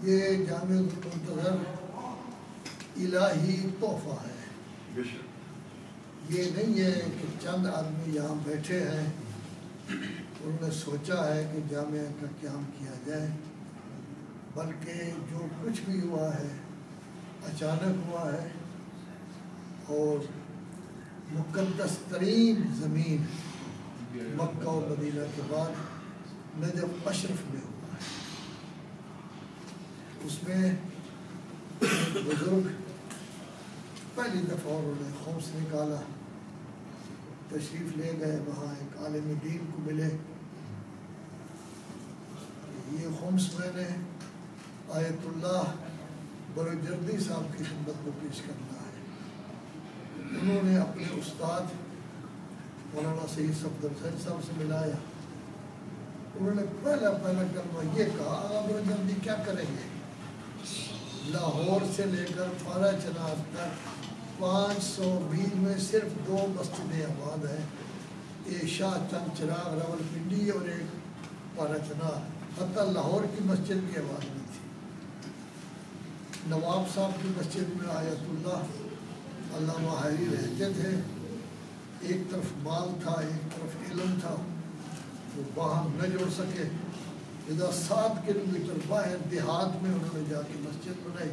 یہ جامع المنتظر الہی تحفہ ہے. یہ نہیں ہے کہ چند آدمی یہاں بیٹھے ہیں انہوں نے سوچا ہے کہ جامعہ کا قیام کیا جائے، بلکہ جو کچھ بھی ہوا ہے اچانک ہوا ہے، اور مقدس ترین زمین مکہ و مدینہ کے بعد نجف اشرف میں ہوا ہے. اس میں ایک بزرگ پہلی دفعہ انہوں نے خمس نکالا، تشریف لے گئے، وہاں ایک عالم دین کو ملے. یہ خمس میں نے آیت اللہ بروجردی صاحب کی خدمت میں پیش کرنا ہے. انہوں نے اپنے استاد مولانا سید صفدر حسین صاحب سے ملایا. انہوں نے پہلا کلمہ یہ کہا، آغا بروجردی کیا کریں گے؟ لاہور سے لے کر پارا چنار تک 500 میل میں صرف 2 مسجدیں آباد ہیں، ایک شاہ چند چراغ راول پنڈی اور ایک پارا چنار. حتیٰ لاہور کی مسجد بھی آباد نہیں تھی. نواب صاحب کی مسجد میں آیت اللہ علامہ حیری رہتے تھے. ایک طرف مال تھا، ایک طرف علم تھا، وہ باہم نہ جوڑ سکے. ادھر 7 کلومیٹر باہر دیہات میں انہوں نے جا کے مسجد بنائی.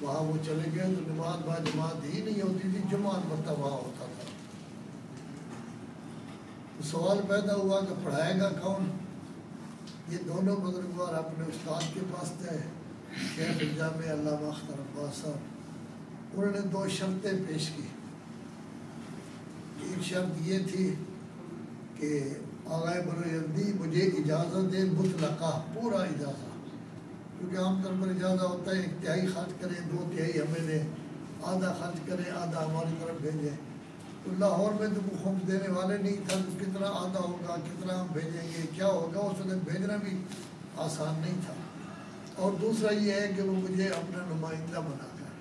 وہاں وہ چلے گئے تو نماز با جماعت ہی نہیں ہوتی تھی، جماعت مرتبہ وہاں ہوتا تھا. سوال پیدا ہوا کہ پڑھائے گا کون؟ یہ دونوں بزرگوار اپنے استاد کے پاس تھے، شیخ الجامع علامہ اختر عباس صاحب. انہوں نے 2 شرطیں پیش کی. ایک شرط یہ تھی کہ آغا بروجردی مجھے اجازت دے مطلقہ، پورا اجازت، کیونکہ عام طور پر اجازت ہوتا ہے 1/3 خرچ کریں، 2/3 ہمیں دیں، آدھا خرچ کریں، آدھا ہماری طرف بھیجیں. تو لاہور میں تو وہ خمس دینے والے نہیں تھا، تو کتنا آدھا ہوگا، کتنا ہم بھیجیں گے، کیا ہوگا، اس وقت بھیجنا بھی آسان نہیں تھا. اور دوسرا یہ ہے کہ وہ مجھے اپنا نمائندہ بنا کر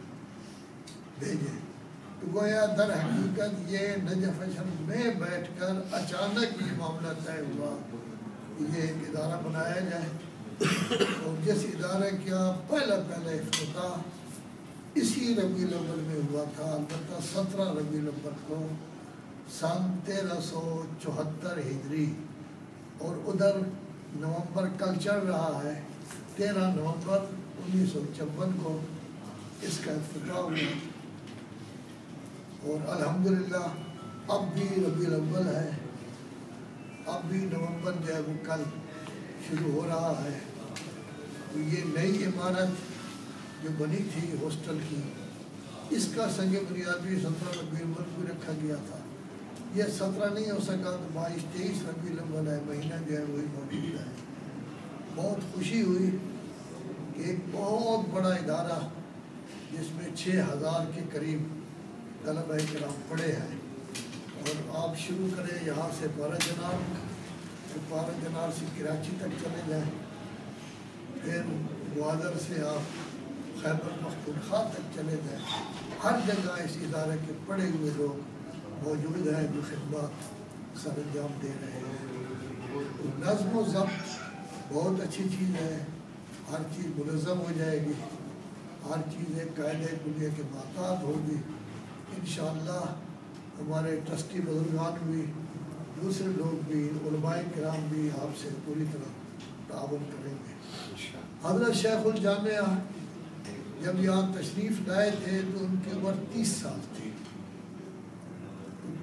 بھیجیں. تو گویا در حقیقت یہ نجف اشرف میں بیٹھ کر اچانک یہ معاملہ طے ہوا کہ یہ ایک ادارہ بنایا جائے. اور جس ادارے کا پہلا افتتاح اسی ربیع الاول میں ہوا تھا، البتہ 17 ربیع الاول کو سن 1374 ہجری، اور ادھر نومبر کل چل رہا ہے 13 نومبر 1956 کو اس کا افتتاح ہوا. اور الحمدللہ اب بھی ربیع الاول ہے، اب بھی نومبر جو ہے وہ کل شروع ہو رہا ہے. تو یہ نئی عمارت جو بنی تھی ہاسٹل کی، اس کا سنگ بنیاد بھی 17 ربیع الاول کو رکھا گیا تھا. یہ 17 نہیں ہو سکا تو 22-23 ربیع الاول ہے، مہینہ جو ہے وہی موجود ہے. بہت خوشی ہوئی کہ ایک بہت بڑا ادارہ جس میں 6000 کے قریب طلبہ کرام پڑھے ہیں، اور آپ شروع کریں یہاں سے پارا چنار، پھر پارا چنار سے کراچی تک چلے جائیں، پھر گوادر سے آپ خیبر پختونخوا تک چلے جائیں. ہر جگہ اس ادارے کے پڑھے ہوئے لوگ موجود ہیں جو خدمات سر انجام دے رہے ہیں. نظم و ضبط بہت اچھی چیز ہے، ہر چیز منظم ہو جائے گی، ہر چیز ایک قاعدہ کلیہ کے محتاط ہوگی. انشاءاللہ ہمارے ٹرسٹی بزرگان بھی، دوسرے لوگ بھی، علماء کرام بھی آپ سے پوری طرح تعاون کریں گے. حضرت شیخ الجامعہ جب یہاں تشریف لائے تھے تو ان کی عمر 30 سال تھی.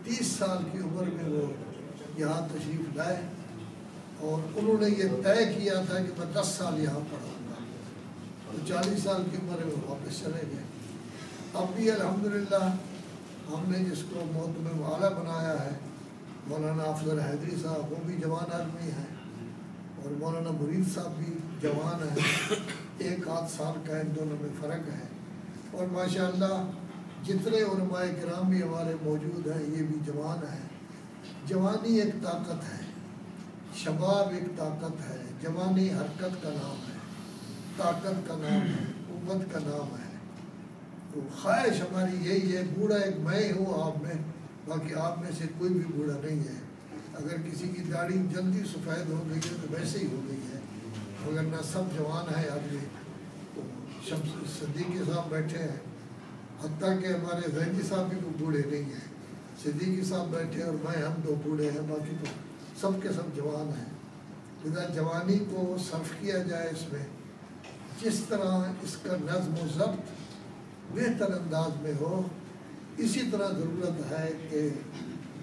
30 سال کی عمر میں وہ یہاں تشریف لائے، اور انہوں نے یہ طے کیا تھا کہ میں 10 سال یہاں پڑھاؤں گا. تو 40 سال کی عمر میں وہ واپس چلے گئے. اب بھی الحمدللہ ہم نے جس کو محتمم اعلیٰ بنایا ہے مولانا افضل حیدری صاحب، وہ بھی جوان آدمی ہیں، اور مولانا مرید صاحب بھی جوان ہیں. 1 سال کا ان دونوں میں فرق ہے. اور ماشاءاللہ جتنے علماء کرام بھی ہمارے موجود ہیں یہ بھی جوان ہیں. جوانی ایک طاقت ہے، شباب ایک طاقت ہے. جوانی حرکت کا نام ہے، طاقت کا نام ہے، قوت کا نام ہے. تو خواہش ہماری یہی ہے، بوڑھا ایک میں ہوں آپ میں، باقی آپ میں سے کوئی بھی بوڑھا نہیں ہے. اگر کسی کی داڑھی جلدی سفید ہو گئی ہے تو ویسے ہی ہو گئی ہے، وگرنہ سب جوان ہیں آدمی. تو صدیقی صاحب بیٹھے ہیں، حتیٰ کہ ہمارے زینجی صاحب بھی کوئی بوڑھے نہیں ہیں، صدیقی صاحب بیٹھے اور میں، ہم دو بوڑھے ہیں، باقی تو سب کے سب جوان ہیں۔ لذا جوانی کو صرف کیا جائے، اس میں جس طرح اس کا نظم و ضبط بہتر انداز میں ہو، اسی طرح ضرورت ہے کہ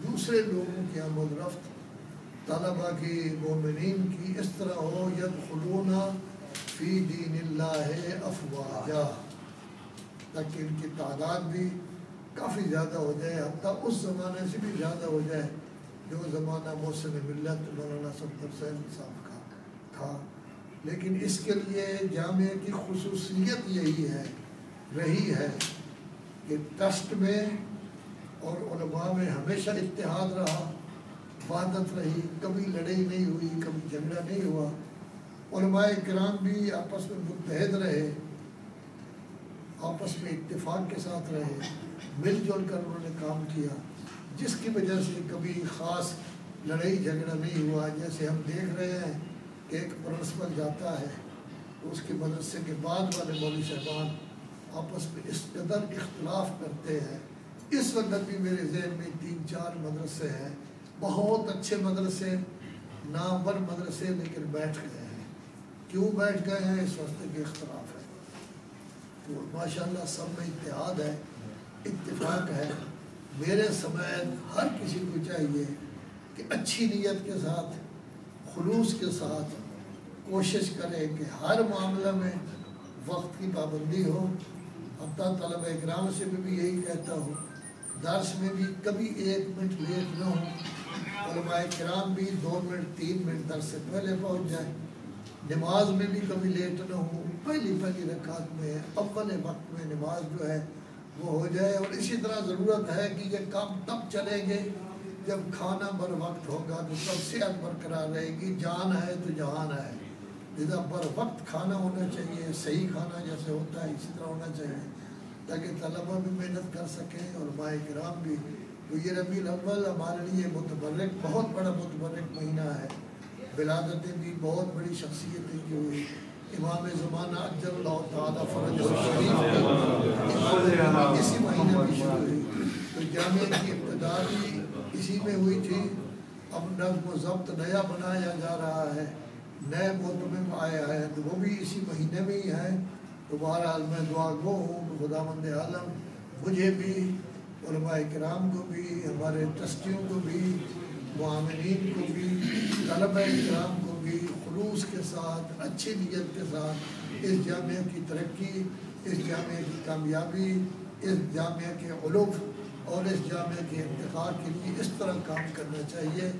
دوسرے لوگوں کی آمد رفت، طلبہ کی، مومنین کی اس طرح ہو، یدخلون فی دین اللہ افواجا، تاکہ ان کی تعداد بھی کافی زیادہ ہو جائے، حتیٰ اس زمانے سے بھی زیادہ ہو جائے جو زمانہ محسن ملت مولانا صفدر حسین صاحب کا تھا۔ لیکن اس کے لیے جامعہ کی خصوصیت یہی ہے، رہی ہے کہ ٹرسٹ میں اور علماء میں ہمیشہ اتحاد رہا، وحدت رہی، کبھی لڑائی نہیں ہوئی، کبھی جھگڑا نہیں ہوا، علماء کرام بھی آپس میں متحد رہے، آپس میں اتفاق کے ساتھ رہے، مل جل کر انہوں نے کام کیا، جس کی وجہ سے کبھی خاص لڑائی جھگڑا نہیں ہوا۔ جیسے ہم دیکھ رہے ہیں کہ ایک پرنسپل جاتا ہے، اس کے مدرسے کے بعد والے مولوی صاحبان آپس میں اس قدر اختلاف کرتے ہیں۔ اس وقت بھی میرے ذہن میں 3-4 مدرسے ہیں، بہت اچھے مدرسے، نامور مدرسے، لیکن بیٹھ گئے ہیں۔ کیوں بیٹھ گئے ہیں؟ اس واسطے کے اختلاف ہے۔ تو ماشاءاللہ سب میں اتحاد ہے، اتفاق ہے۔ میرے سمیت ہر کسی کو چاہیے کہ اچھی نیت کے ساتھ، خلوص کے ساتھ کوشش کرے کہ ہر معاملہ میں وقت کی پابندی ہو۔ حتیٰ طلبہ اکرام سے بھی یہی کہتا ہوں، درس میں بھی کبھی 1 منٹ لیٹ نہ ہو، علماء کرام بھی 2 منٹ 3 منٹ درس سے پہلے پہنچ جائے، نماز میں بھی کبھی لیٹ نہ ہو، پہلی رکعت میں اول وقت میں نماز جو ہے وہ ہو جائے۔ اور اسی طرح ضرورت ہے کہ یہ کام تب چلیں گے جب کھانا بر وقت ہوگا، تو تب صحت برقرار رہے گی، جان ہے تو جہان ہے۔ لذا بر وقت کھانا ہونا چاہیے، صحیح کھانا جیسے ہوتا ہے اسی طرح ہونا چاہیے، تاکہ طلبہ بھی محنت کر سکیں اور علماء کرام بھی۔ تو یہ ربیع الاول ہمارے لیے متبرک، بہت بڑا متبرک مہینہ ہے۔ ولادتیں بھی بہت بڑی شخصیتیں کی ہوئی، امام زمانہ اجل اللہ تعالیٰ فرجہ شریف اسی مہینے میں شروع ہوئی، تو جامعہ کی ابتدا بھی اسی میں ہوئی تھی۔ اب نظم و ضبط نیا بنایا جا رہا ہے، نئے متمم آیا ہے، تو وہ بھی اسی مہینے میں ہی ہیں۔ تو بہرحال میں دعا گو ہوں کہ خداوند عالم مجھے بھی، علماء کرام کو بھی، ہمارے ٹرسٹیوں کو بھی، معاملین کو بھی، طلبہ کرام کو بھی خلوص کے ساتھ، اچھی نیت کے ساتھ اس جامعہ کی ترقی، اس جامعہ کی کامیابی، اس جامعہ کے علوف اور اس جامعہ کے ارتقاء کے لیے اس طرح کام کرنا چاہیے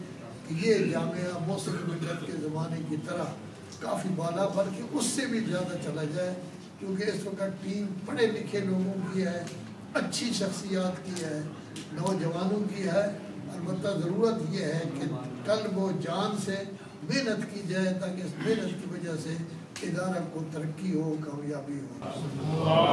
کہ یہ جامعہ محسن ملت کے زمانے کی طرح کافی بالا بلکہ اس سے بھی زیادہ چلا جائے، کیونکہ اس وقت ٹیم پڑھے لکھے لوگوں کی ہے، اچھی شخصیات کی ہے، نوجوانوں کی ہے۔ البتہ ضرورت یہ ہے کہ قلب و جان سے محنت کی جائے، تاکہ اس محنت کی وجہ سے ادارہ کو ترقی ہو، کامیابی ہو۔